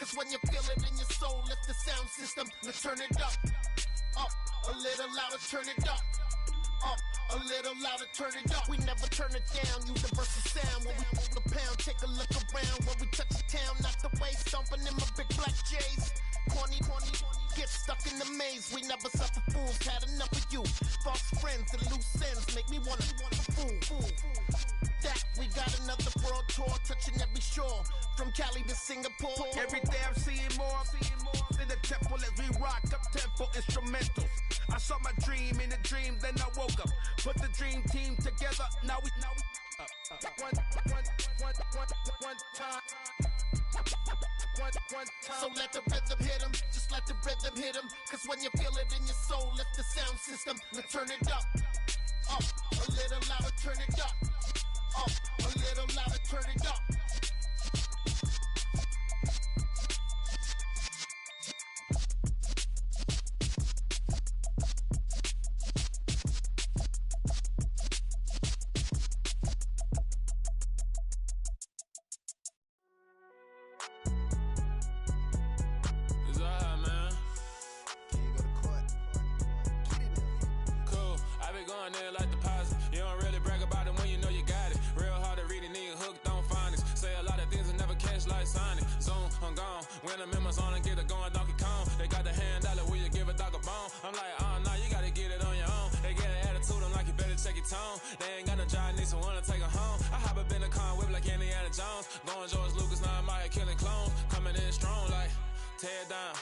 Cause when you feel it in your soul, lift the sound system, let's turn it up. Up, a little louder, turn it up. Up, a little louder, turn it up. We never turn it down, universal sound. When we pull the pound, take a look around. When we touch the town, not the way, stomping in my big black J's. Corny, get stuck in the maze. We never suffer fools, had enough of you. False friends and loose ends make me wanna fool. That we got another world tour, touching every shore, from Cali to Singapore. Every day I'm seeing more in the temple as we rock up tempo instrumentals. I saw my dream in a dream, then I woke up. Put the dream team together, now we one time. So let the rhythm hit 'em, just let the rhythm hit 'em. Cause when you feel it in your soul, lift the sound system, let's turn it up. Up, a little louder, turn it up. Up, a little louder, turn it up. When I'm in my zone and get it going Donkey Kong, they got the hand dollar, will you give a dog a bone? I'm like, oh no, you gotta get it on your own. They get an attitude, I'm like, you better check your tone. They ain't got no job, need someone to take her home. I hop up in the car, whip like Indiana Jones. Going George Lucas, now I'm out here killing clones. Coming in strong like, tear down,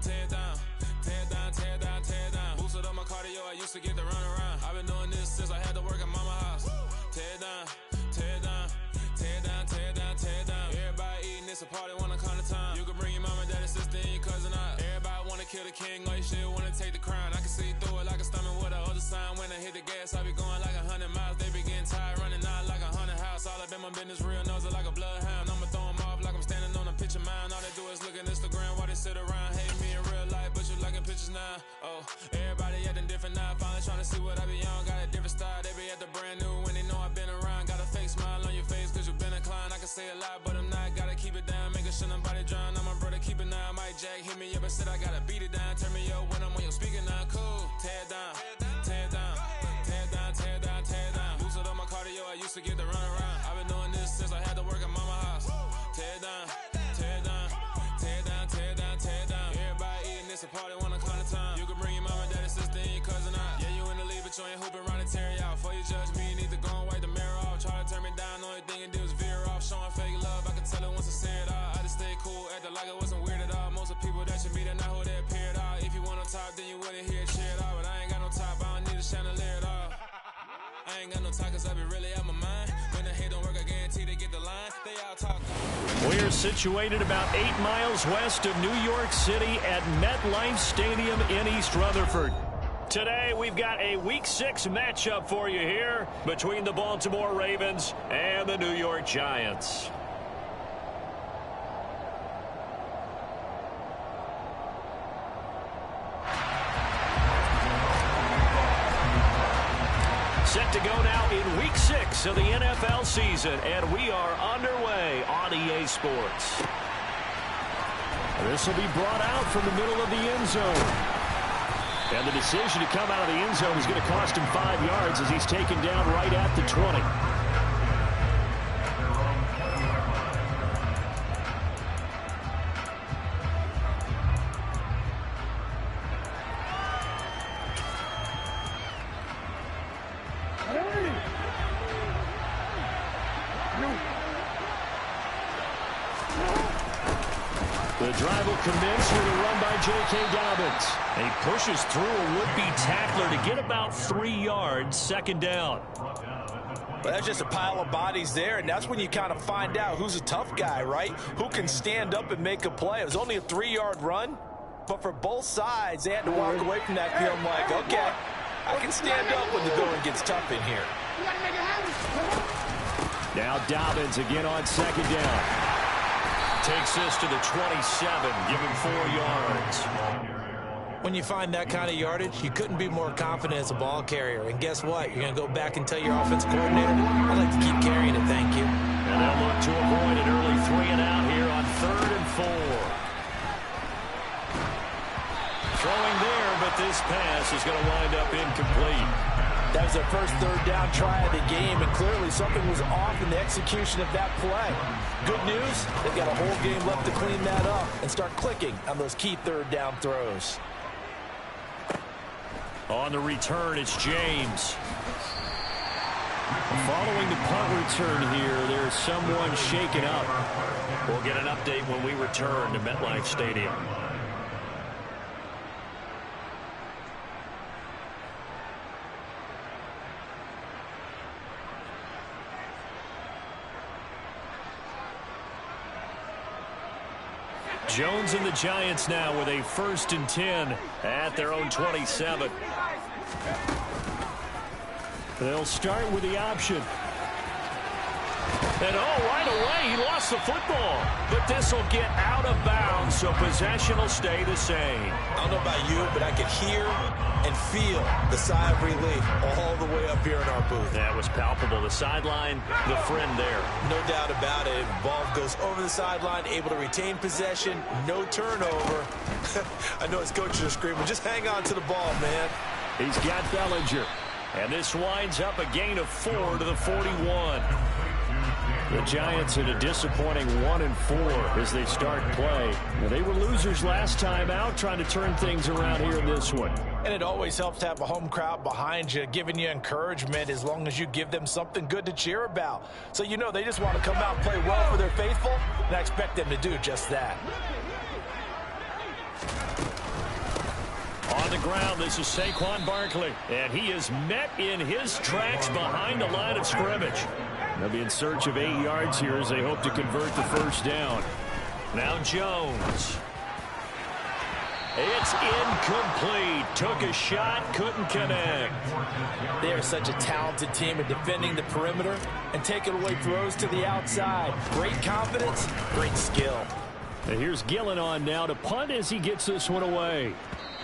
tear down, tear down, tear down, tear down. Boosted up my cardio, I used to get to run around. I've been doing this since I had to work at mama house. Tear down, tear down, tear down, tear down, tear down. Everybody eating, it's a party, one kind of time. You can bring your mama, daddy, sister, and your cousin out. Everybody wanna kill the king, or you still wanna take the crown. I can see through it like a stomach with a other sign. When I hit the gas, I be going like 100 miles. They be getting tired, running out like 100 house. All up in my business, real nose like a bloodhound. I'ma throw them off like I'm standing on a picture mound. All they do is look at Instagram while they sit around. Hate me in real life, but you liking pictures now. Oh, everybody acting different now. Finally trying to see what I be on. Got a different style, they be at the brand new when they know I've been around. Got a fake smile on your face cause you been inclined. I can say a lot, but I'm not. Gotta keep it down, making sure nobody drown. I'm my brother, keep it now. Mike Jack hit me up and said I gotta beat it down. Turn me up when I'm on your speaker now. Cool, tear down, tear down, tear down, tear down, tear down. Boosted up my cardio, I used to get to run around. I've been doing this since I had to work at mama house. Tear down, tear down, tear down, tear down, tear down. Everybody eating, it's a party, one kind of time. You can bring your mama, daddy, sister, and your cousin out. Yeah, you in the lead, but you ain't hooping around and tear out. Before you judge me, you need to go and wipe the mirror off. Try to turn me down, only thing you do is veer off. Showing fake love, I can tell it once I say it all. I just stay cool, acting like it wasn't weird at all. Most of the people that you meet are not who they appear at all. If you want on top, then you wouldn't hear it cheer at all. But I ain't got no top, I don't need a chandelier at all. I ain't got no talk cause I be really out my mind. When the hate don't work, I guarantee they get the line. They all talk. We're situated about 8 miles west of New York City at MetLife Stadium in East Rutherford. Today, we've got a Week 6 matchup for you here between the Baltimore Ravens and the New York Giants. Set to go now in Week 6 of the NFL season, and we are underway on EA Sports. This will be brought out from the middle of the end zone. And the decision to come out of the end zone is going to cost him 5 yards as he's taken down right at the 20. The drive will commence with a run by J.K. Dobbins. And he pushes through a would-be tackler to get about 3 yards, second down. Well, that's just a pile of bodies there, and that's when you kind of find out who's a tough guy, right? Who can stand up and make a play. It was only a 3-yard run, but for both sides, they had to walk away from that field like, okay, I can stand up when the going gets tough in here. Now Dobbins again on second down. Takes this to the 27, giving 4 yards. When you find that kind of yardage, you couldn't be more confident as a ball carrier. And guess what? You're going to go back and tell your offensive coordinator, I'd like to keep carrying it, thank you. And they'll look to avoid an early 3 and out here on 3rd and 4. throwing there, but this pass is going to wind up incomplete. That was their first third down try of the game, and clearly something was off in the execution of that play. Good news, they've got a whole game left to clean that up and start clicking on those key third down throws. On the return, it's James. Following the punt return here, there's someone shaken up. We'll get an update when we return to MetLife Stadium. Jones and the Giants now with a 1st and 10 at their own 27. They'll start with the option. And right away, he lost the football. But this will get out of bounds, so possession will stay the same. I don't know about you, but I could hear and feel the sigh of relief all the way up here in our booth. That was palpable. The sideline, the friend there. No doubt about it. Ball goes over the sideline, able to retain possession, no turnover. I know his coaches are screaming, just hang on to the ball, man. He's got Bellinger. And this winds up a gain of 4 to the 41. The Giants in a disappointing 1-4 as they start play. Now, they were losers last time out, trying to turn things around here in this one. And it always helps to have a home crowd behind you, giving you encouragement as long as you give them something good to cheer about. So you know they just want to come out and play well for their faithful, and I expect them to do just that. On the ground, this is Saquon Barkley, and he is met in his tracks behind the line of scrimmage. They'll be in search of 8 yards here as they hope to convert the first down. Now Jones. It's incomplete. Took a shot, couldn't connect. They are such a talented team at defending the perimeter and taking away throws to the outside. Great confidence, great skill. And here's Gillen on now to punt as he gets this one away.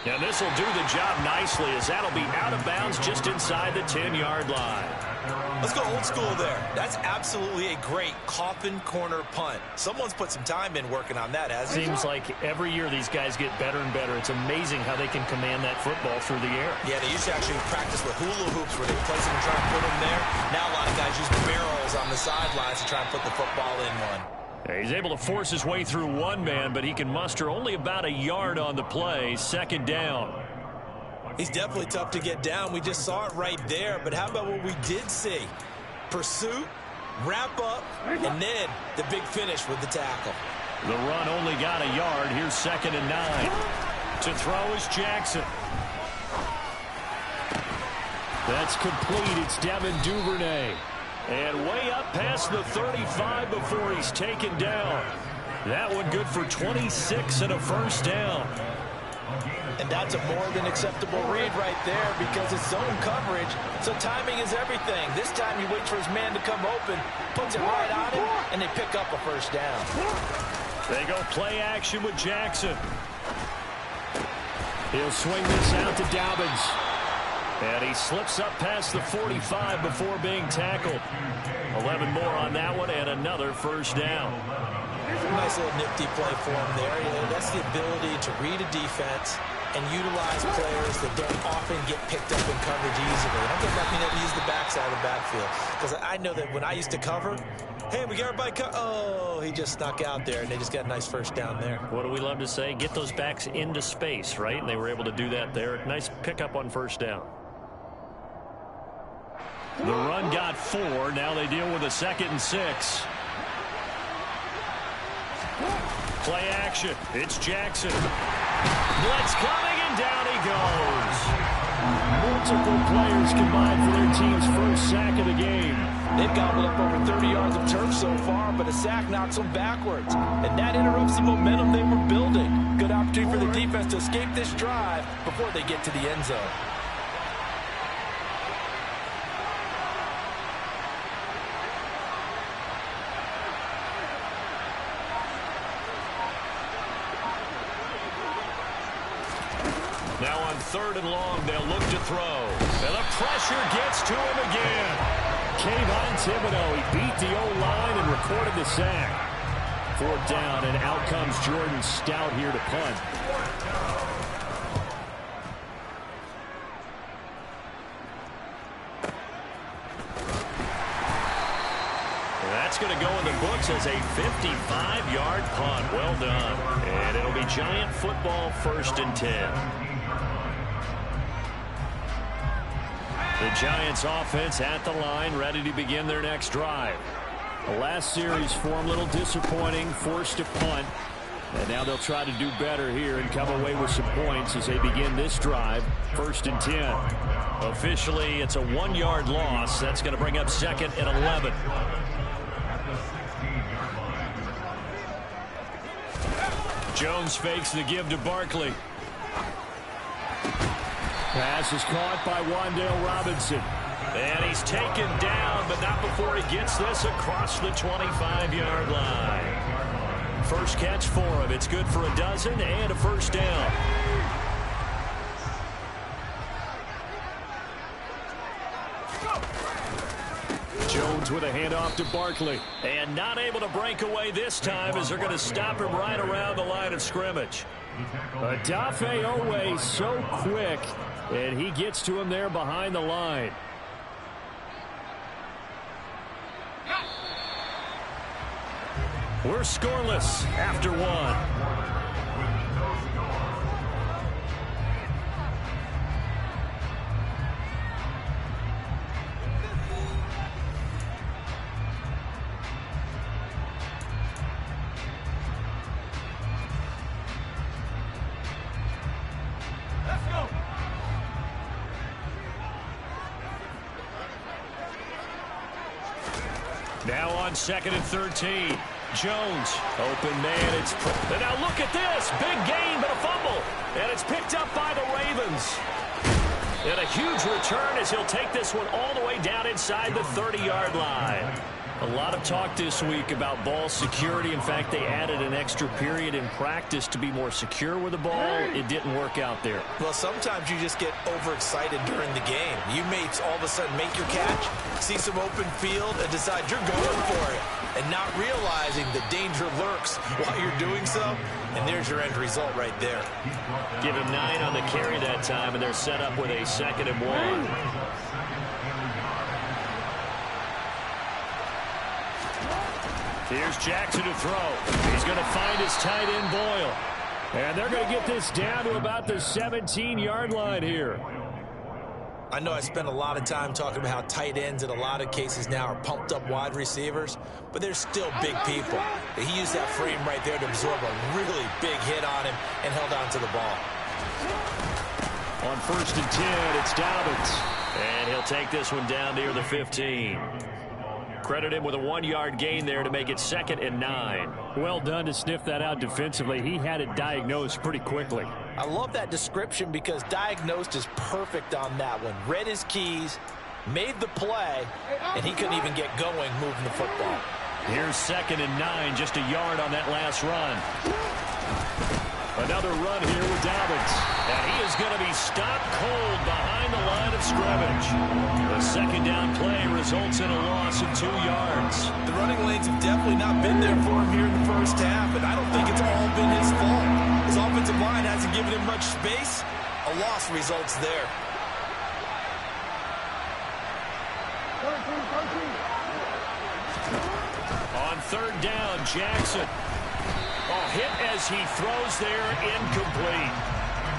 And this will do the job nicely as that'll be out of bounds just inside the 10-yard line. Let's go old school there. That's absolutely a great coffin corner punt. Someone's put some time in working on that, hasn't it? Seems like every year these guys get better and better. It's amazing how they can command that football through the air. Yeah, they used to actually practice with hula hoops where they place them and try and put them there. Now a lot of guys use barrels on the sidelines to try and put the football in one. He's able to force his way through one man, but he can muster only about a yard on the play. 2nd down. He's definitely tough to get down. We just saw it right there. But how about what we did see? Pursuit, wrap up, and then the big finish with the tackle. The run only got a yard. Here's 2nd and 9. To throw is Jackson. That's complete. It's Devin Duvernay. And way up past the 35 before he's taken down. That one good for 26 and a first down. And that's a more than acceptable read right there because it's zone coverage, so timing is everything. This time he waits for his man to come open, puts it right on him, and they pick up a first down. They go play action with Jackson. He'll swing this out to Dobbins. And he slips up past the 45 before being tackled. 11 more on that one and another first down. Nice little nifty play for him there. That's the ability to read a defense and utilize players that don't often get picked up in coverage easily. I'm going to never use the backside of the backfield because I know that when I used to cover, hey, we got everybody oh, he just snuck out there, and they just got a nice first down there. What do we love to say? Get those backs into space, right? And they were able to do that there. Nice pickup on first down. The run got 4. Now they deal with a 2nd and 6. Play action. It's Jackson. Blitz coming, and down he goes. Multiple players combined for their team's first sack of the game. They've gobbled up over 30 yards of turf so far, but a sack knocks them backwards. And that interrupts the momentum they were building. Good opportunity for the defense to escape this drive before they get to the end zone. Now on 3rd and long, they'll look to throw. And the pressure gets to him again. Kayvon Thibodeaux, he beat the O-line and recorded the sack. 4th down, and out comes Jordan Stout here to punt. That's going to go in the books as a 55-yard punt. Well done. And it'll be Giant football, 1st and 10. The Giants offense at the line, ready to begin their next drive. The last series for them, a little disappointing, forced to punt. And now they'll try to do better here and come away with some points as they begin this drive, 1st and 10. Officially, it's a 1-yard loss. That's going to bring up 2nd and 11. Jones fakes the give to Barkley. Pass is caught by Wan'Dale Robinson. And he's taken down, but not before he gets this across the 25-yard line. First catch for him. It's good for a dozen and a 1st down. Jones with a handoff to Barkley. And not able to break away this time as they're going to stop him right around the line of scrimmage. Odafe Oweh so quick, and he gets to him there behind the line. We're scoreless after 1. Let's go. Now on 2nd and 13. Jones, open man, and now look at this, big gain but a fumble, and it's picked up by the Ravens. And a huge return as he'll take this one all the way down inside the 30-yard line. A lot of talk this week about ball security. In fact, they added an extra period in practice to be more secure with the ball. It didn't work out there. Well, sometimes you just get overexcited during the game. You may all of a sudden make your catch, see some open field, and decide you're going for it, and not realizing the danger lurks while you're doing so. And there's your end result right there. Give him 9 on the carry that time, and they're set up with a 2nd and 1. Here's Jackson to throw. He's going to find his tight end Boyle. And they're going to get this down to about the 17-yard line here. I know I spent a lot of time talking about how tight ends in a lot of cases now are pumped up wide receivers, but they're still big people. He used that frame right there to absorb a really big hit on him and held on to the ball. On 1st and 10, it's Dobbins. And he'll take this one down near the 15. Credit him with a 1-yard gain there to make it 2nd and 9. Well done to sniff that out defensively. He had it diagnosed pretty quickly. I love that description because diagnosed is perfect on that one. Read his keys, made the play, and he couldn't even get going moving the football. Here's 2nd and 9, just a yard on that last run. Another run here with Dobbins. And he is going to be stopped cold behind the line of scrimmage. The 2nd down play results in a loss of 2 yards. The running lanes have definitely not been there for him here in the first half, and I don't think it's all been his fault. His offensive line hasn't given him much space. A loss results there. On 3rd down, Jackson. Hit as he throws there, incomplete.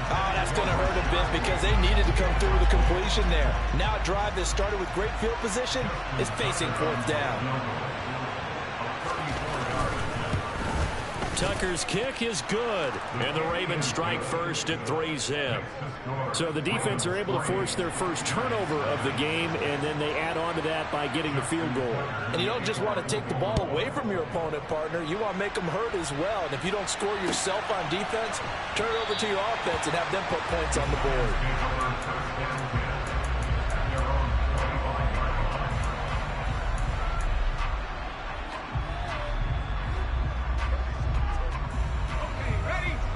Oh, that's going to hurt a bit because they needed to come through with a completion there. Now a drive that started with great field position is facing 4th down. Tucker's kick is good, and the Ravens strike first at 3-zip. So the defense are able to force their first turnover of the game, and then they add on to that by getting the field goal. And you don't just want to take the ball away from your opponent, partner. You want to make them hurt as well. And if you don't score yourself on defense, turn it over to your offense and have them put points on the board.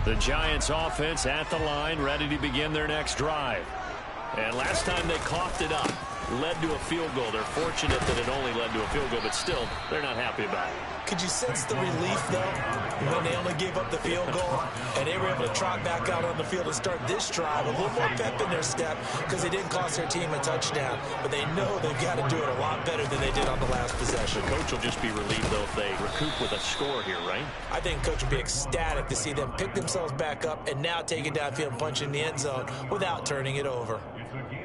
The Giants offense at the line, ready to begin their next drive. And last time they coughed it up. led to a field goal. They're fortunate that it only led to a field goal, but still, they're not happy about it. Could you sense the relief, though, when they only gave up the field goal and they were able to trot back out on the field and start this drive, a little more pep in their step because they didn't cost their team a touchdown, but they know they've got to do it a lot better than they did on the last possession. The coach will just be relieved, though, if they recoup with a score here, right? I think coach will be ecstatic to see them pick themselves back up and now take it downfield and punch in the end zone without turning it over.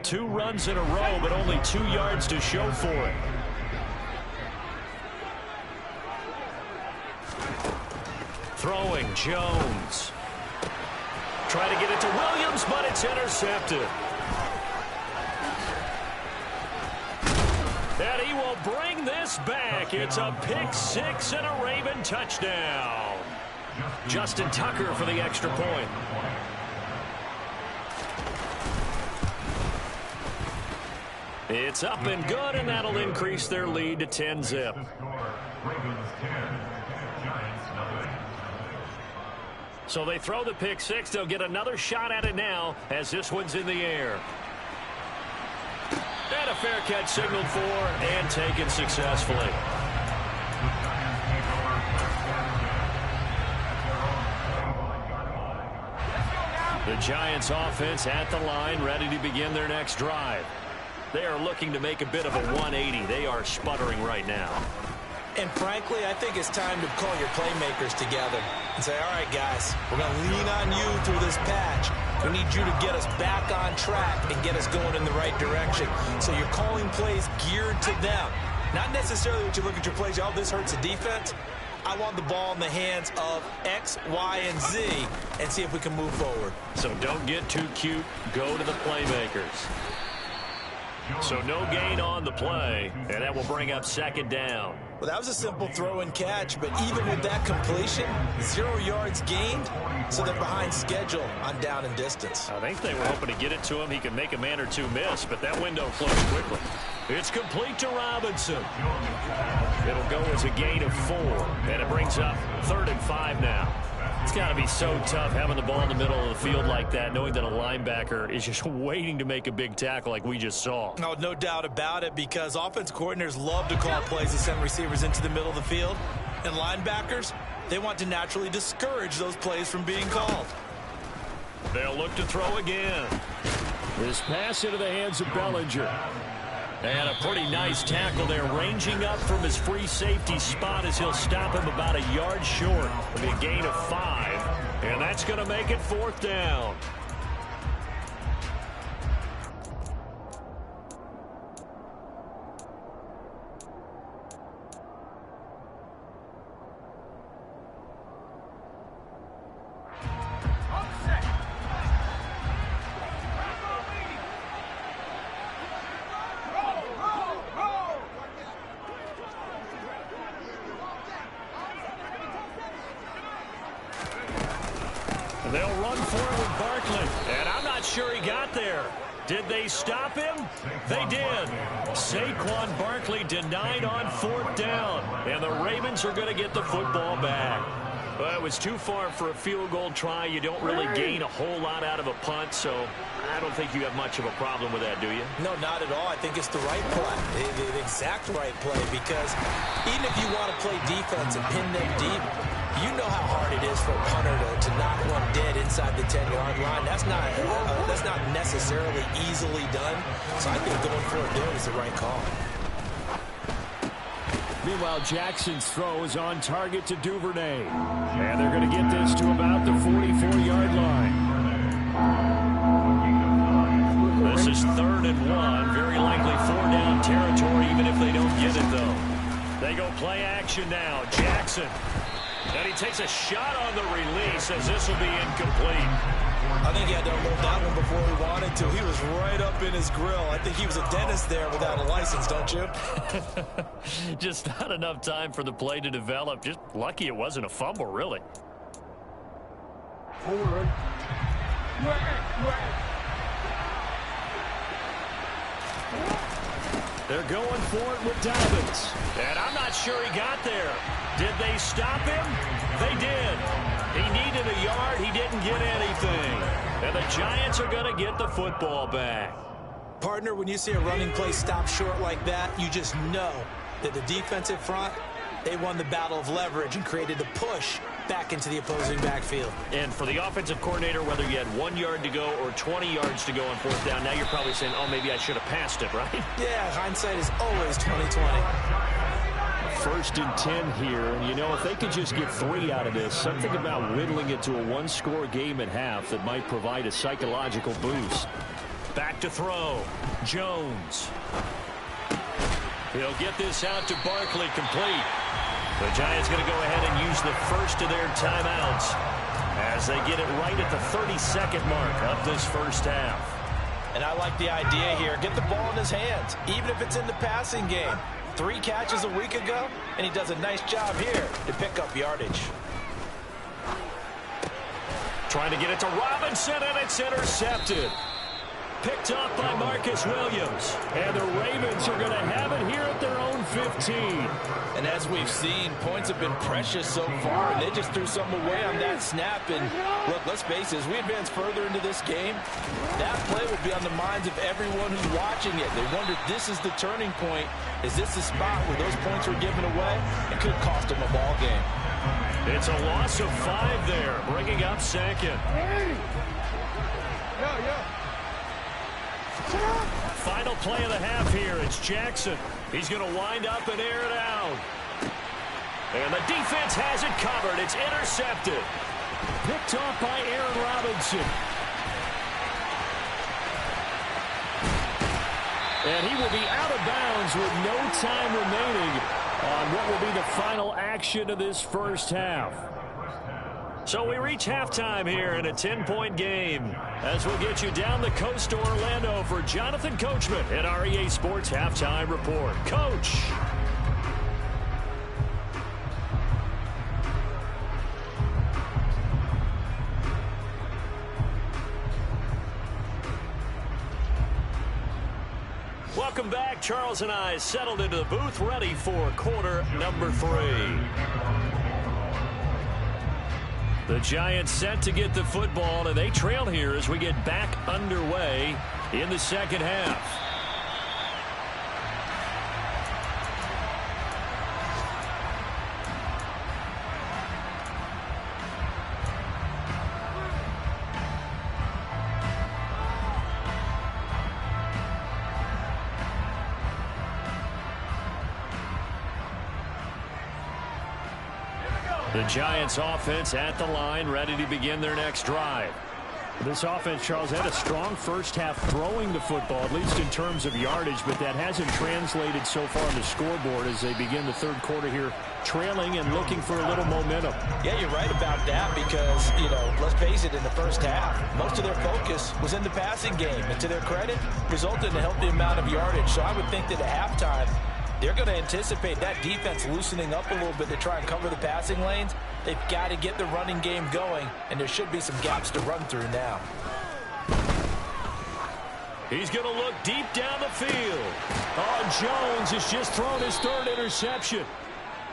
2 runs in a row, but only 2 yards to show for it. Throwing, Jones. Trying to get it to Williams, but it's intercepted. And he will bring this back. It's a pick 6 and a Raven touchdown. Justin Tucker for the extra point. It's up and good, and that'll increase their lead to 10-zip. So they throw the pick 6. They'll get another shot at it now as this one's in the air. And a fair catch signaled for and taken successfully. The Giants offense at the line, ready to begin their next drive. They are looking to make a bit of a 180. They are sputtering right now. And frankly, I think it's time to call your playmakers together and say, all right, guys, we're going to lean on you through this patch. We need you to get us back on track and get us going in the right direction. So you're calling plays geared to them. Not necessarily that you look at your plays, oh, this hurts the defense. I want the ball in the hands of X, Y, and Z and see if we can move forward. So don't get too cute. Go to the playmakers. So no gain on the play, and that will bring up 2nd down. Well, that was a simple throw and catch, but even with that completion, 0 yards gained, so they're behind schedule on down and distance. I think they were hoping to get it to him. He can make a man or 2 miss, but that window closed quickly. It's complete to Robinson. It'll go as a gain of 4, and it brings up 3rd and 5 now. It's got to be so tough having the ball in the middle of the field like that, knowing that a linebacker is just waiting to make a big tackle like we just saw. No doubt about it, because offense coordinators love to call plays to send receivers into the middle of the field. And linebackers, they want to naturally discourage those plays from being called. They'll look to throw again. This pass into the hands of Bellinger. And a pretty nice tackle there, ranging up from his free safety spot as he'll stop him about a yard short. It'll be a gain of 5, and that's going to make it 4th down. They'll run forward with Barkley, and I'm not sure he got there. Did they stop him? They did. Saquon Barkley denied on 4th down, and the Ravens are going to get the football back. Well, it was too far for a field goal try. You don't really gain a whole lot out of a punt, so I don't think you have much of a problem with that, do you? No, not at all. I think it's the right play, the exact right play, because even if you want to play defense and pin them deep, you know how hard it is for a punter to knock one dead inside the 10-yard line. That's not necessarily easily done. So I think going for it there is the right call. Meanwhile, Jackson's throw is on target to Duvernay. And they're going to get this to about the 44-yard line. This is 3rd and 1. Very likely 4-down territory, even if they don't get it, though. They go play action now. Jackson. And he takes a shot on the release as this will be incomplete. I think he had to unload that one before he wanted to. He was right up in his grill. I think he was a dentist there without a license, don't you? Just not enough time for the play to develop. Just lucky it wasn't a fumble, really. They're going for it with Dobbins. And I'm not sure he got there. Did they stop him? They did. He needed a yard. He didn't get anything. And the Giants are going to get the football back. Partner, when you see a running play stop short like that, you just know that the defensive front, they won the battle of leverage and created the push back into the opposing backfield. And for the offensive coordinator, whether you had 1 yard to go or 20 yards to go on fourth down, now you're probably saying, oh, maybe I should have passed it, right? Yeah, hindsight is always 20/20. 1st and 10 here, and you know, if they could just get 3 out of this, something about whittling it to a one-score game at half that might provide a psychological boost. Back to throw. Jones. He'll get this out to Barkley, complete. The Giants going to go ahead and use the first of their timeouts as they get it right at the 32nd mark of this first half. And I like the idea here. Get the ball in his hands, even if it's in the passing game. 3 catches a week ago, and he does a nice job here to pick up yardage. Trying to get it to Robinson, and it's intercepted. Picked up by Marcus Williams. And the Ravens are going to have it here at their own 15. And as we've seen, points have been precious so far, and they just threw some away on that snap. And look, let's face it, as we advance further into this game, that play will be on the minds of everyone who's watching it. They wonder, this is the turning point. Is this the spot where those points were given away? It could cost them a ball game. It's a loss of 5 there, bringing up second. Final play of the half here. It's Jackson. He's going to wind up and air it out. And the defense has it covered. It's intercepted. Picked off by Aaron Robinson. And he will be out of bounds with no time remaining on what will be the final action of this first half. So we reach halftime here in a 10-point game as we'll get you down the coast to Orlando for Jonathan Coachman at our EA Sports Halftime Report. Coach. Welcome back. Charles and I settled into the booth, ready for quarter number 3. The Giants set to get the football, and they trail here as we get back underway in the second half. The Giants offense at the line, ready to begin their next drive. This offense, Charles, had a strong first half throwing the football, at least in terms of yardage, but that hasn't translated so far on the scoreboard as they begin the third quarter here, trailing and looking for a little momentum. Yeah, you're right about that because, you know, let's face it, in the first half, most of their focus was in the passing game, and to their credit, resulted in a healthy amount of yardage. So I would think that at halftime, they're going to anticipate that defense loosening up a little bit to try and cover the passing lanes. They've got to get the running game going, and there should be some gaps to run through now. He's going to look deep down the field. Oh, Jones has just thrown his 3rd interception.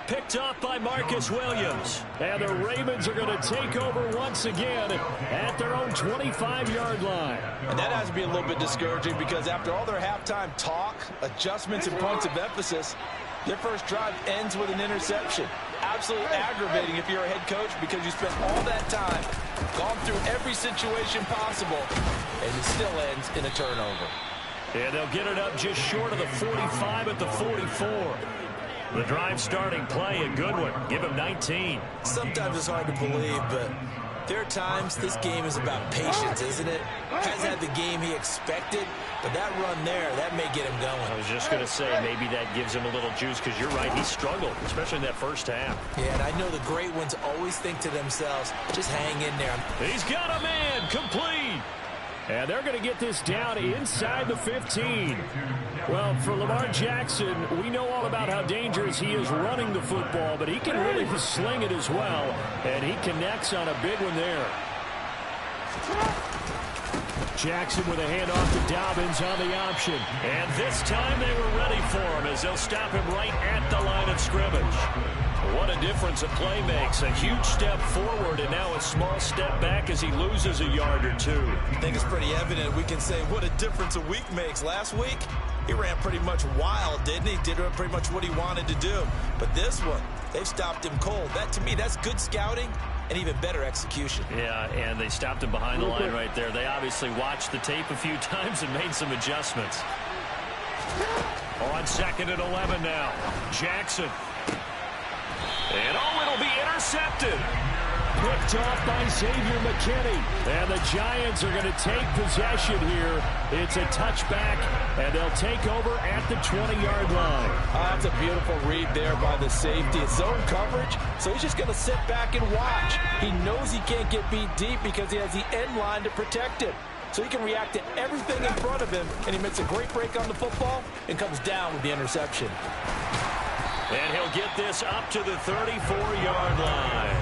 Picked up by Marcus Williams. And the Ravens are going to take over once again at their own 25-yard line. And that has to be a little bit discouraging because after all their halftime talk, adjustments, and points of emphasis, their first drive ends with an interception. Absolutely aggravating if you're a head coach because you spent all that time, gone through every situation possible, and it still ends in a turnover. And they'll get it up just short of the 45 at the 44. The drive starting play, a good one. Give him 19. Sometimes it's hard to believe, but there are times this game is about patience, isn't it? Hasn't had the game he expected, but that run there, that may get him going. I was just going to say, maybe that gives him a little juice, because you're right, he struggled, especially in that first half. Yeah, and I know the great ones always think to themselves, just hang in there. He's got a man, complete. And they're going to get this down inside the 15. Well, for Lamar Jackson, we know all about how dangerous he is running the football, but he can really sling it as well, and he connects on a big one there. Jackson with a handoff to Dobbins on the option. And this time they were ready for him as they'll stop him right at the line of scrimmage. What a difference a play makes. A huge step forward and now a small step back as he loses a yard or two. I think it's pretty evident we can say what a difference a week makes. Last week, he ran pretty much wild, didn't he? Did pretty much what he wanted to do. But this one, they've stopped him cold. That, to me, that's good scouting and even better execution. Yeah, and they stopped him behind the line right there. They obviously watched the tape a few times and made some adjustments. On 2nd and 11 now. Jackson. And it'll be intercepted. Picked off by Xavier McKinney. And the Giants are going to take possession here. It's a touchback, and they'll take over at the 20-yard line. That's a beautiful read there by the safety. It's zone coverage, so he's just going to sit back and watch. He knows he can't get beat deep because he has the end line to protect him. So he can react to everything in front of him, and he makes a great break on the football and comes down with the interception. And he'll get this up to the 34-yard line.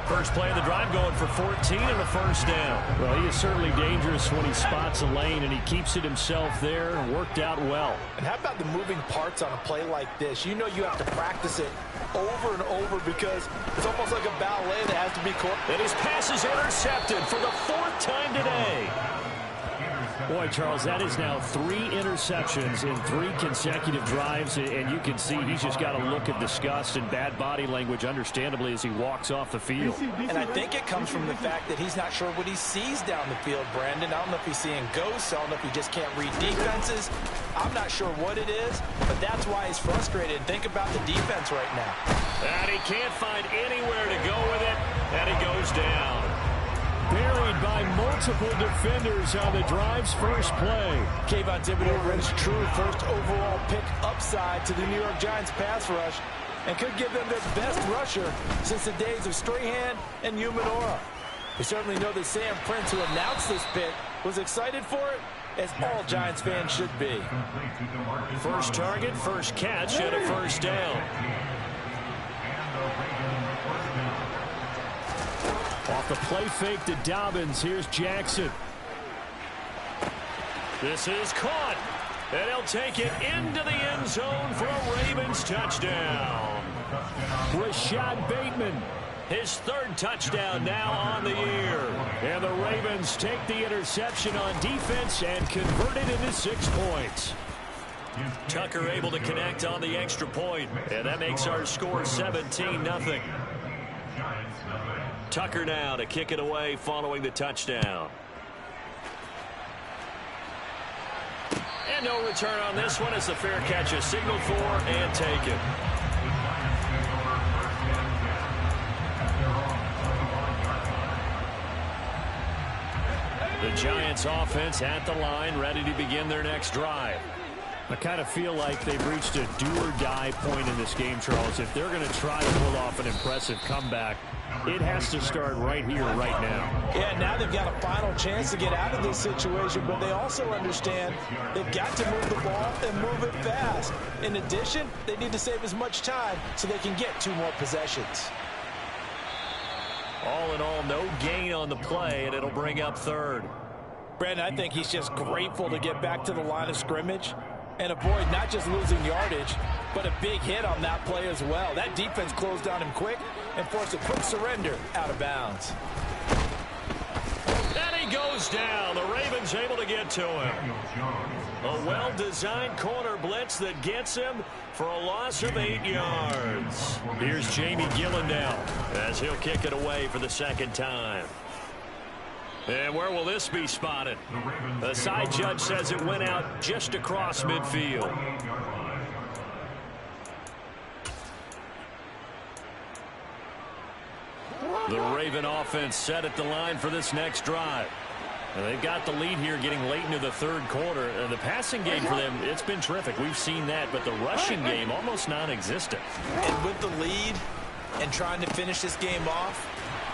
First play of the drive going for 14 and a first down. Well, he is certainly dangerous when he spots a lane, and he keeps it himself there and worked out well. And how about the moving parts on a play like this? You know you have to practice it over and over because it's almost like a ballet that has to be caught. And his pass is intercepted for the 4th time today. Boy, Charles, that is now 3 interceptions in 3 consecutive drives, and you can see he's just got a look of disgust and bad body language, understandably, as he walks off the field. And I think it comes from the fact that he's not sure what he sees down the field, Brandon. I don't know if he's seeing ghosts. I don't know if he just can't read defenses. I'm not sure what it is, but that's why he's frustrated. Think about the defense right now. And he can't find anywhere to go with it, and he goes down. Buried by multiple defenders on the drive's first play. Kayvon Thibodeaux brings true first overall pick upside to the New York Giants pass rush and could give them their best rusher since the days of Strahan and Umenora. We certainly know that Sam Prince, who announced this pick, was excited for it, as all Giants fans should be. First target, first catch, and a first down. Off the play fake to Dobbins. Here's Jackson. This is caught. And he'll take it into the end zone for a Ravens touchdown. Rashad Bateman, his 3rd touchdown now on the year. And the Ravens take the interception on defense and convert it into 6 points. Tucker able to connect on the extra point. And that makes our score 17-0. Tucker now to kick it away following the touchdown. And no return on this one as the fair catch is signaled for and taken. The Giants offense at the line, ready to begin their next drive. I kind of feel like they've reached a do-or-die point in this game, Charles. If they're going to try to pull off an impressive comeback, it has to start right here, right now. Yeah, now they've got a final chance to get out of this situation, but they also understand they've got to move the ball and move it fast. In addition, they need to save as much time so they can get 2 more possessions. All in all, no gain on the play, and it'll bring up 3rd. Brandon, I think he's just grateful to get back to the line of scrimmage and avoid not just losing yardage, but a big hit on that play as well. That defense closed on him quick and forced a quick surrender out of bounds. And he goes down. The Ravens able to get to him. A well-designed corner blitz that gets him for a loss of 8 yards. Here's Jamie Gillandale as he'll kick it away for the 2nd time. And where will this be spotted? The side judge says it went out just across midfield. The Raven offense set at the line for this next drive. And they've got the lead here getting late into the 3rd quarter. The passing game for them, it's been terrific. We've seen that, but the rushing game almost non-existent. And with the lead and trying to finish this game off,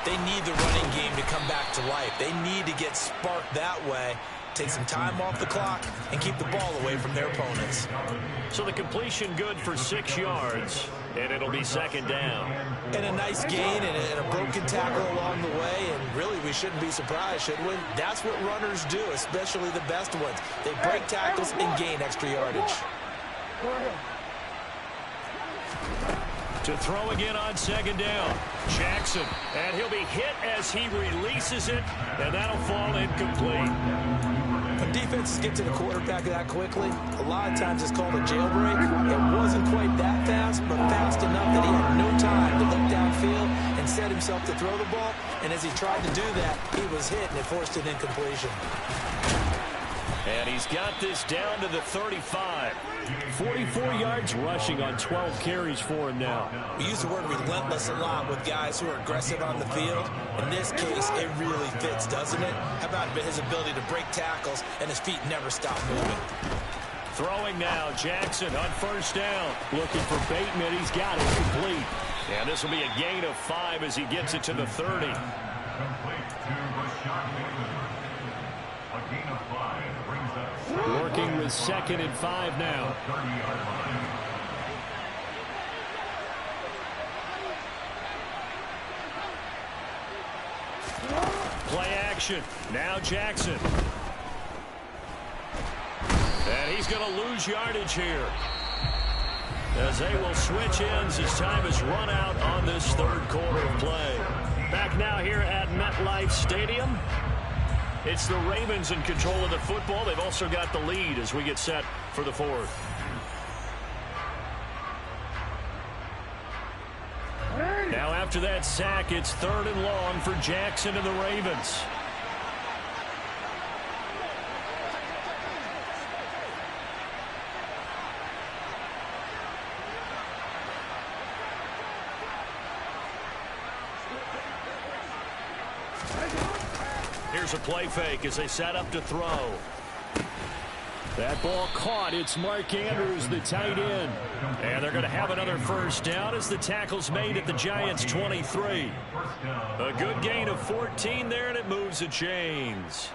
they need the running game to come back to life. They need to get sparked that way, take some time off the clock, and keep the ball away from their opponents. So the completion good for 6 yards, and it'll be 2nd down. And a nice gain and a broken tackle along the way, and really we shouldn't be surprised, should we? That's what runners do, especially the best ones. They break tackles and gain extra yardage. To throw again on second down. Jackson, and he'll be hit as he releases it, and that'll fall incomplete. When defenses get to the quarterback that quickly, a lot of times it's called a jailbreak. It wasn't quite that fast, but fast enough that he had no time to look downfield and set himself to throw the ball. And as he tried to do that, he was hit, and it forced an incompletion. And he's got this down to the 35. 44 yards rushing on 12 carries for him now. We use the word relentless a lot with guys who are aggressive on the field. In this case, it really fits, doesn't it? How about his ability to break tackles and his feet never stop moving? Throwing now, Jackson on first down. Looking for Bateman. He's got it complete. And this will be a gain of 5 as he gets it to the 30. Working with 2nd and 5 now. Play action. Now Jackson. And he's going to lose yardage here, as they will switch ends as time is run out on this third quarter of play. Back now here at MetLife Stadium. It's the Ravens in control of the football. They've also got the lead as we get set for the fourth. Now after that sack, it's 3rd and long for Jackson and the Ravens. Here's a play fake as they set up to throw. That ball caught. It's Mark Andrews, the tight end. And they're going to have another first down as the tackle's made at the Giants' 23. A good gain of 14 there, and it moves the chains.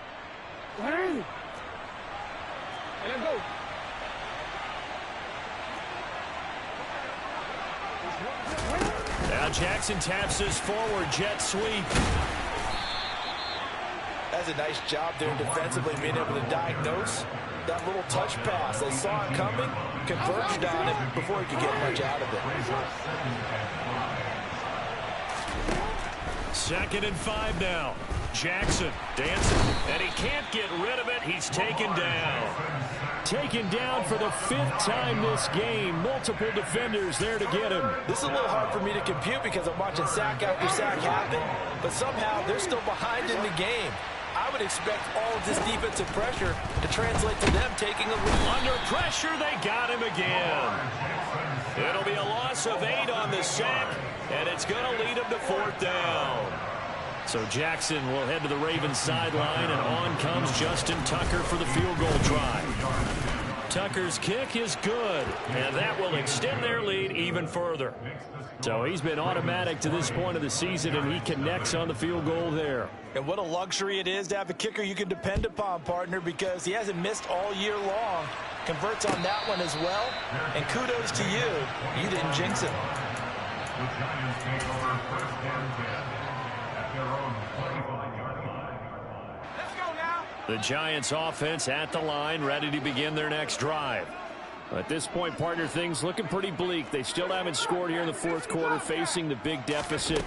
Now Jackson taps his forward jet sweep. That's a nice job there defensively, being able to diagnose that little touch pass. They saw it coming, converged on it before he could get much out of it. 2nd and 5 now. Jackson dancing, and he can't get rid of it. He's taken down. Taken down for the 5th time this game. Multiple defenders there to get him. This is a little hard for me to compute because I'm watching sack after sack happen, but somehow they're still behind in the game. I would expect all of this defensive pressure to translate to them taking a lead. Under pressure, they got him again. It'll be a loss of 8 on the sack, and it's going to lead him to 4th down. So Jackson will head to the Ravens sideline, and on comes Justin Tucker for the field goal try. Tucker's kick is good, and that will extend their lead even further. So he's been automatic to this point of the season, and he connects on the field goal there. And what a luxury it is to have a kicker you can depend upon, partner, because he hasn't missed all year long. Converts on that one as well, and kudos to you. You didn't jinx him. The Giants take over 1st and 10 at their own 25-yard line. Let's go now. The Giants offense at the line, ready to begin their next drive. At this point, partner, things looking pretty bleak. They still haven't scored here in the 4th quarter, facing the big deficit.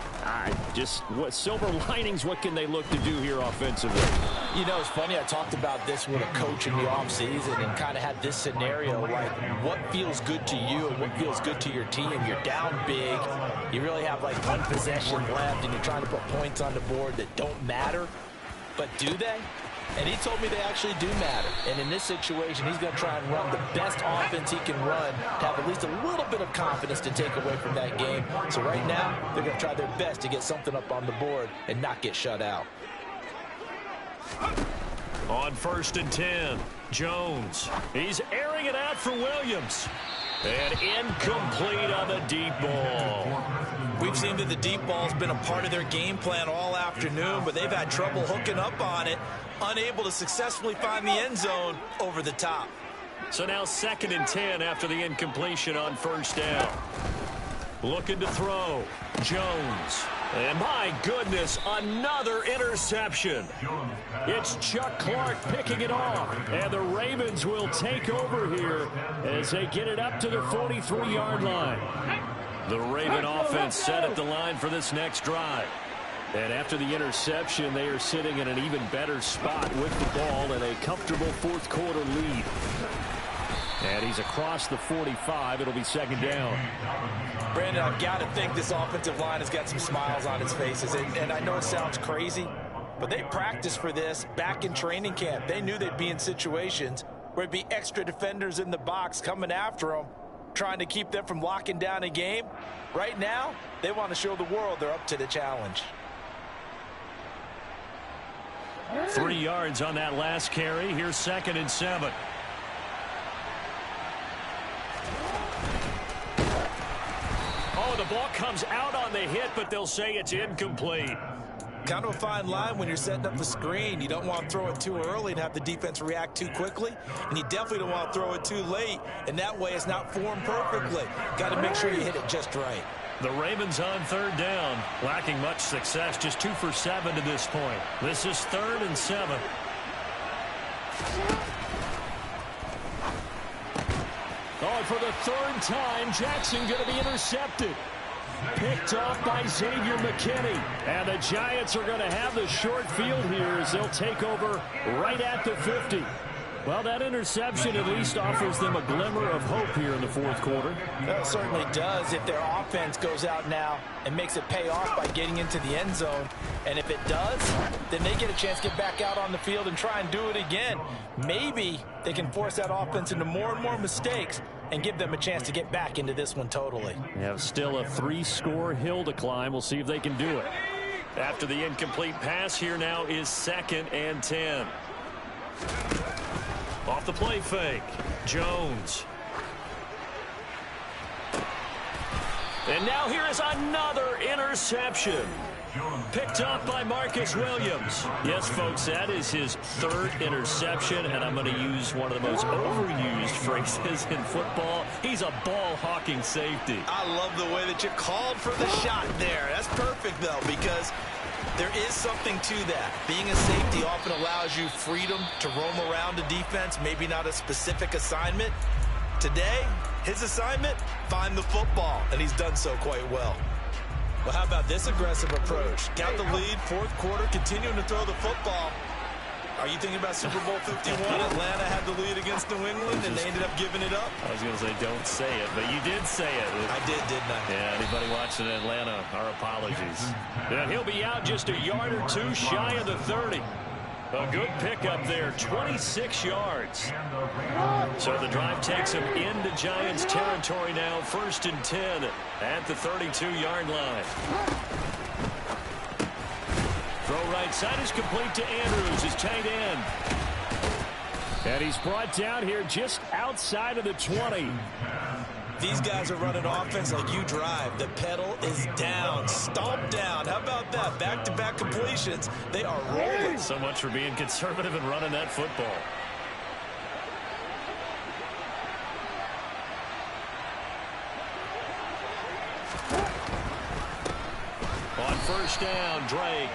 Just what silver linings, what can they look to do here offensively? You know, it's funny, I talked about this with a coach in the offseason and kind of had this scenario, like what feels good to you and what feels good to your team. You're down big. You really have like one possession left, and you're trying to put points on the board that don't matter. But do they? And he told me they actually do matter. And in this situation, he's going to try and run the best offense he can run to have at least a little bit of confidence to take away from that game. So right now, they're going to try their best to get something up on the board and not get shut out. On 1st and 10, Jones. He's airing it out for Williams. And incomplete on the deep ball. We've seen that the deep ball's been a part of their game plan all afternoon, but they've had trouble hooking up on it, unable to successfully find the end zone over the top. So now 2nd and 10 after the incompletion on 1st down. Looking to throw. Jones. And my goodness, another interception. It's Chuck Clark picking it off. And the Ravens will take over here as they get it up to the 43-yard line. The Raven offense set at the line for this next drive. And after the interception, they are sitting in an even better spot with the ball and a comfortable fourth quarter lead. And he's across the 45. It'll be second down. Brandon, I've got to think this offensive line has got some smiles on its faces. And I know it sounds crazy, but they practiced for this back in training camp. They knew they'd be in situations where there'd be extra defenders in the box coming after them, trying to keep them from locking down a game. Right now, they want to show the world they're up to the challenge. 3 yards on that last carry. Here's 2nd and 7. Oh, the ball comes out on the hit, but they'll say it's incomplete. Kind of a fine line when you're setting up the screen. You don't want to throw it too early and have the defense react too quickly. And you definitely don't want to throw it too late. And that way it's not formed perfectly. Got to make sure you hit it just right. The Ravens on 3rd down. Lacking much success. Just 2 for 7 to this point. This is 3rd and 7. Oh, for the 3rd time, Jackson going to be intercepted. Picked off by Xavier McKinney. And the Giants are going to have the short field here as they'll take over right at the 50. Well, that interception at least offers them a glimmer of hope here in the fourth quarter. Well, it certainly does if their offense goes out now and makes it pay off by getting into the end zone. And if it does, then they get a chance to get back out on the field and try and do it again. Maybe they can force that offense into more and more mistakes and give them a chance to get back into this one totally. They have still a 3-score hill to climb. We'll see if they can do it. After the incomplete pass, here now is 2nd and 10. Off the play fake, Jones. And now here is another interception. Picked up by Marcus Williams. Yes, folks, that is his 3rd interception, and I'm going to use one of the most overused phrases in football. He's a ball-hawking safety. I love the way that you called for the shot there. That's perfect, though, because there is something to that. Being a safety often allows you freedom to roam around the defense, maybe not a specific assignment. Today, his assignment, find the football, and he's done so quite well. Well, how about this aggressive approach? Got the lead, fourth quarter, continuing to throw the football. Are you thinking about Super Bowl 51? Atlanta had the lead against New England, and they ended up giving it up. I was going to say, don't say it, but you did say it. I did, didn't I? Yeah, anybody watching Atlanta, our apologies. And he'll be out just a yard or two shy of the 30. A good pickup there, 26 yards. So the drive takes him into Giants territory now, 1st and 10 at the 32-yard line. Throw right side is complete to Andrews, his tight end. And he's brought down here just outside of the 20. These guys are running offense like you drive. The pedal is down, stomp down. How about that? Back-to-back completions. They are rolling. So much for being conservative and running that football. On 1st down, Drake.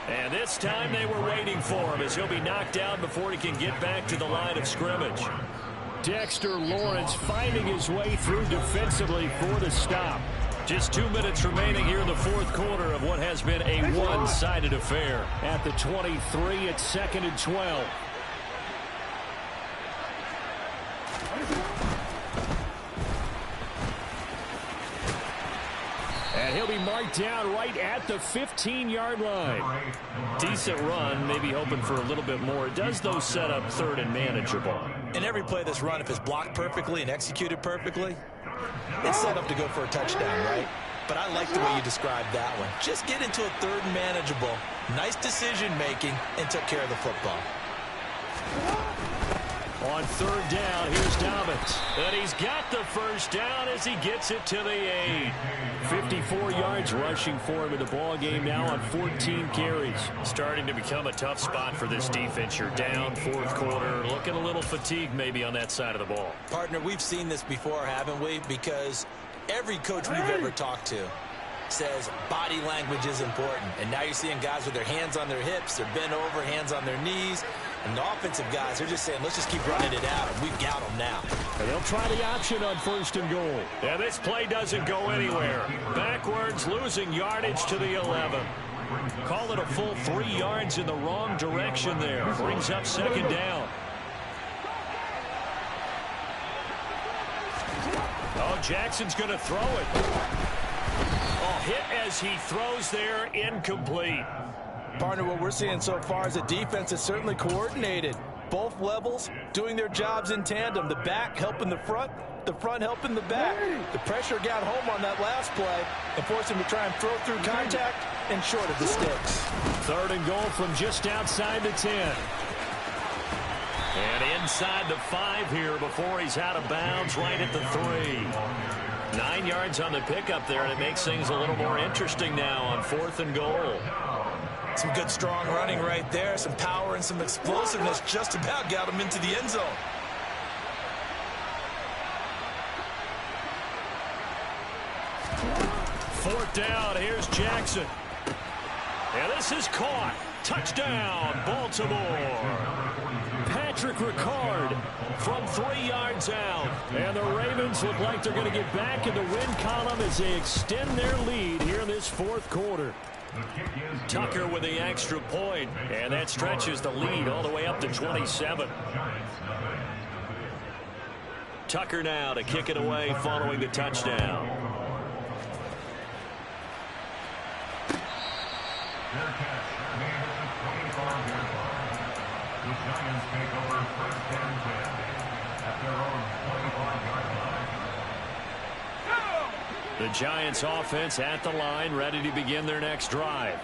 And this time they were waiting for him as he'll be knocked down before he can get back to the line of scrimmage. Dexter Lawrence finding his way through defensively for the stop. Just 2 minutes remaining here in the fourth quarter of what has been a one-sided affair. At the 23, it's 2nd and 12. And he'll be marked down right at the 15-yard line. Decent run, maybe hoping for a little bit more. It does, though, set up 3rd and manageable. In every play that's run, if it's blocked perfectly and executed perfectly, it's set up to go for a touchdown, right? But I like the way you described that one. Just get into a 3rd and manageable, nice decision-making, and took care of the football. On 3rd down, here's Dobbins. And he's got the 1st down as he gets it to the 8. 54 yards rushing for him in the ball game now on 14 carries. Starting to become a tough spot for this defense. You're down, fourth quarter, looking a little fatigued maybe on that side of the ball. Partner, we've seen this before, haven't we? Because every coach we've ever talked to says body language is important. And now you're seeing guys with their hands on their hips, they're bent over, hands on their knees. And the offensive guys, they're just saying, let's just keep running it out. We've got them now. They'll try the option on 1st and goal. And this play doesn't go anywhere. Backwards, losing yardage to the 11. Call it a full 3 yards in the wrong direction there. Brings up 2nd down. Oh, Jackson's going to throw it. Oh, hit as he throws there, incomplete. Partner, what we're seeing so far is a defense that's certainly coordinated. Both levels doing their jobs in tandem. The back helping the front helping the back. The pressure got home on that last play and forced him to try and throw through contact and short of the sticks. 3rd and goal from just outside the 10. And inside the 5 here before he's out of bounds right at the 3. 9 yards on the pickup there, and it makes things a little more interesting now on 4th and goal. Some good strong running right there. Some power and some explosiveness just about got him into the end zone. Fourth down, here's Jackson. And this is caught. Touchdown, Baltimore. Patrick Ricard from 3 yards out. And the Ravens look like they're going to get back in the win column as they extend their lead here in this 4th quarter. Tucker with the extra point, and that stretches the lead all the way up to 27. Tucker now to kick it away following the touchdown. Their catch made at the 25-yard line. The Giants take over 1st and 10 at their own 25-yard line. The Giants offense at the line, ready to begin their next drive.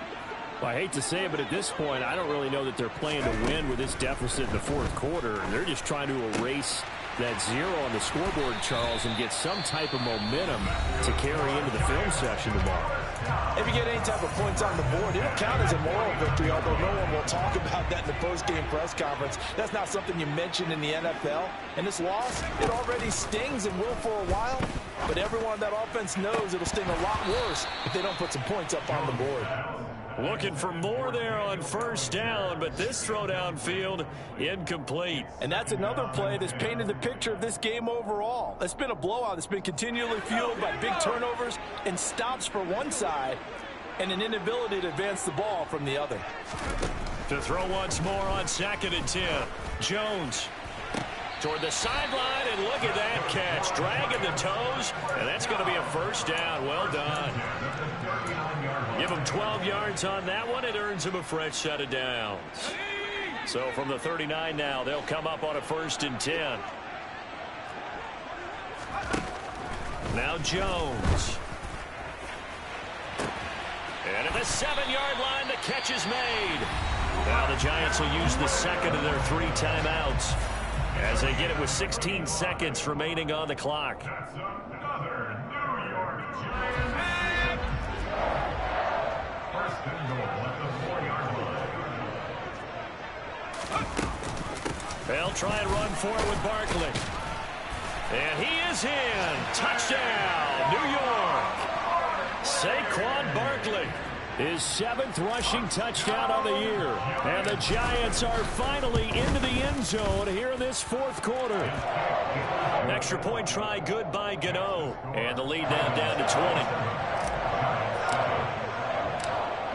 Well, I hate to say it, but at this point, I don't really know that they're playing to win with this deficit in the 4th quarter. They're just trying to erase that 0 on the scoreboard, Charles, and get some type of momentum to carry into the film session tomorrow. If you get any type of points on the board, it'll count as a moral victory, although no one will talk about that in the post-game press conference. That's not something you mention in the NFL. And this loss, it already stings and will for a while, but everyone on that offense knows it'll sting a lot worse if they don't put some points up on the board. Looking for more there on 1st down, but this throw downfield incomplete. And that's another play that's painted the picture of this game overall. It's been a blowout. It's been continually fueled by big turnovers and stops for one side and an inability to advance the ball from the other. To throw once more on 2nd and 10. Jones toward the sideline, and look at that catch. Dragging the toes, and that's going to be a 1st down. Well done. Give him 12 yards on that one. It earns him a fresh set of downs. So from the 39 now, they'll come up on a 1st and 10. Now Jones. And at the 7-yard line, the catch is made. Now the Giants will use the 2nd of their 3 timeouts as they get it with 16 seconds remaining on the clock. That's another New York Giants. 1st and goal at the 4-yard line. They'll try and run for it with Barkley. And he is in. Touchdown, New York. Saquon Barkley, his 7th rushing touchdown of the year. And the Giants are finally into the end zone here in this 4th quarter. Extra point try good by Gano. And the lead down to 20.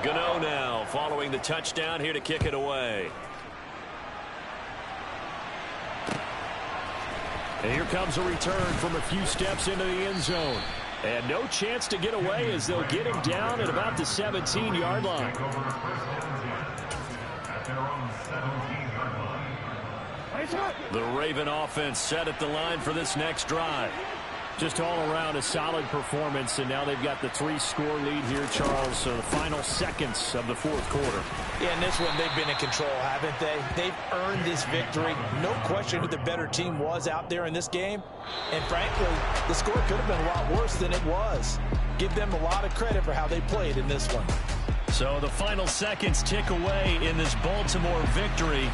Gano now following the touchdown here to kick it away. And here comes a return from a few steps into the end zone. And no chance to get away as they'll get him down at about the 17-yard line. The Raven offense set at the line for this next drive. Just all around a solid performance, and now they've got the 3-score lead here, Charles. So the final seconds of the 4th quarter. Yeah, in this one, they've been in control, haven't they? They've earned this victory. No question who the better team was out there in this game. And frankly, the score could have been a lot worse than it was. Give them a lot of credit for how they played in this one. So the final seconds tick away in this Baltimore victory.